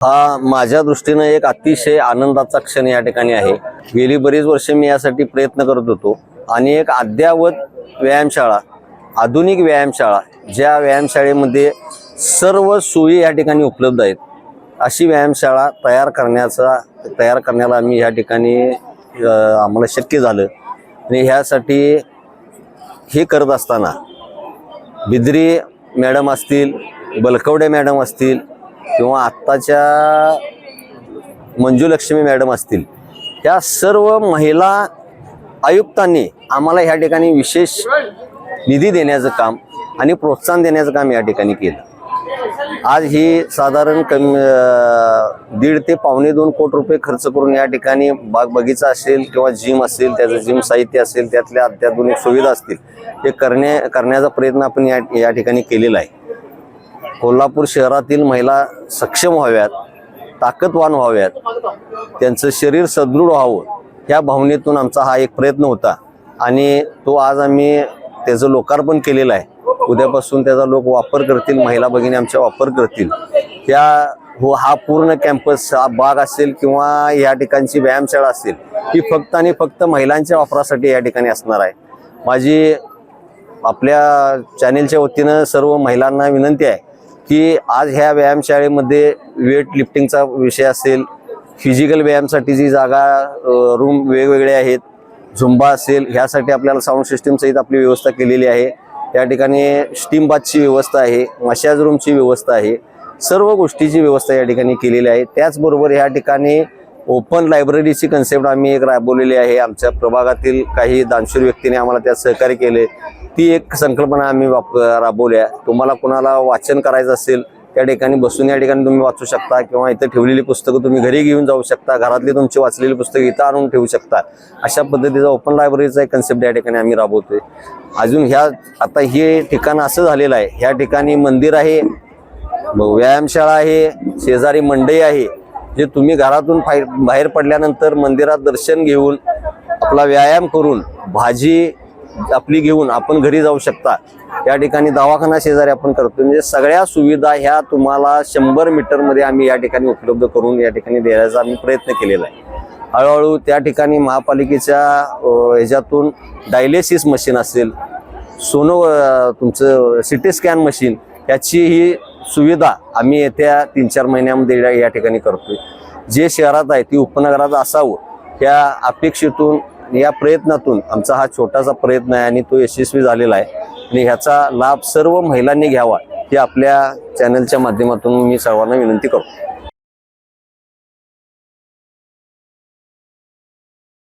हा माझ्या दृष्टीने एक अतिशय आनंदाचा क्षण या ठिकाणी आहे। गेली बरीच वर्षे मी यासाठी प्रयत्न करत होतो आणि एक अद्ययावत व्यायामशाळा, आधुनिक व्यायामशाळा, ज्या व्यायामशाळेमध्ये सर्व सोयी या ठिकाणी उपलब्ध आहेत, अशी व्यायामशाळा तयार करण्याला आम्ही या ठिकाणी आम्हाला शक्य झालं। आणि ह्यासाठी हे करत असताना बिद्री मॅडम असतील, बलकवडे मॅडम असतील किंवा आत्ताच्या मंजुलक्ष्मी मॅडम असतील, या सर्व महिला आयुक्तांनी आम्हाला ह्या ठिकाणी विशेष निधी देण्याचं काम आणि प्रोत्साहन देण्याचं काम या ठिकाणी केलं। आज ही साधारण 1.5 ते पावणे 2 कोटी रुपये खर्च करून या ठिकाणी बाग बगीचा असेल किंवा जिम असेल, त्याचं जिम साहित्य असेल, त्यातल्या अत्याधुनिक सुविधा असतील, हे करण्याचा प्रयत्न आपण या ठिकाणी केलेला आहे। कोल्हापूर शहरातील महिला सक्षम व्हाव्यात, ताकदवान व्हाव्यात, त्यांचं शरीर सदृढ व्हावं, ह्या भावनेतून आमचा हा एक प्रयत्न होता आणि तो आज आम्ही त्याचं लोकार्पण केलेलं आहे। उद्यापासून त्याचा लोक वापर करतील, महिला भगिनी आमच्या वापर करतील। हा पूर्ण कॅम्पस, हा बाग असेल किंवा या ठिकाणची व्यायामशाळा असेल, ही फक्त आणि फक्त महिलांच्या वापरासाठी या ठिकाणी असणार आहे। माझी आपल्या चॅनेलच्या वतीनं सर्व महिलांना विनंती आहे की आज ह्या व्यायामशाळेमध्ये वेट लिफ्टिंगचा विषय असेल, फिजिकल व्यायामसाठी जी जागा, रूम वेगवेगळे आहेत, झुंबा असेल, ह्यासाठी आपल्याला साऊंड सिस्टीम सहित आपली व्यवस्था केलेली आहे। या ठिकाणी स्टीम बाथची व्यवस्था आहे, मसाज रूमची व्यवस्था आहे, सर्व गोष्टीची व्यवस्था या ठिकाणी केलेली आहे। त्याचबरोबर या ठिकाणी ओपन लायब्ररीची कन्सेप्ट आम्ही एक राबवलेली आहे। आमच्या प्रभागातील काही दानशूर व्यक्तीने आम्हाला त्यात सहकार्य केले, ती एक संकल्पना आम्ही राबवली आहे। तुम्हाला कोणाला वाचन करायचं असेल, त्या ठिकाणी बसून या ठिकाणी तुम्ही वाचू शकता किंवा इथं ठेवलेली पुस्तकं तुम्ही घरी घेऊन जाऊ शकता, घरातली तुमची वाचलेली पुस्तकं इथं आणून ठेवू शकता। अशा पद्धतीचा ओपन लायब्ररीचा एक कन्सेप्ट या ठिकाणी आम्ही राबवतोय। अजून आता हे ठिकाण असं झालेलं आहे, ह्या ठिकाणी मंदिर आहे, व्यायामशाळा आहे, शेजारी मंडई आहे, जे तुम्ही घरातून बाहेर पडल्यानंतर मंदिरात दर्शन घेऊन आपला व्यायाम करून भाजी आपली घेऊन आपण घरी जाऊ शकता। या ठिकाणी दवाखाना शेजारी आपण करतो, म्हणजे सगळ्या सुविधा ह्या तुम्हाला 100 मीटरमध्ये आम्ही या ठिकाणी उपलब्ध करून या ठिकाणी देण्याचा आम्ही प्रयत्न केलेला आहे। हळूहळू त्या ठिकाणी महापालिकेच्या ह्याच्यातून डायलिसिस मशीन असेल, तुमचं सिटी स्कॅन मशीन, याची ही सुविधा आम्ही येत्या 3-4 महिन्यामध्ये या ठिकाणी करतोय। जे शहरात आहे ती उपनगरात असावं, ह्या अपेक्षेतून, या प्रयत्नातून आमचा हा छोटासा प्रयत्न आहे आणि तो यशस्वी झालेला आहे आणि ह्याचा लाभ सर्व महिलांनी घ्यावा, ही आपल्या चॅनलच्या माध्यमातून मी सर्वांना विनंती करतो।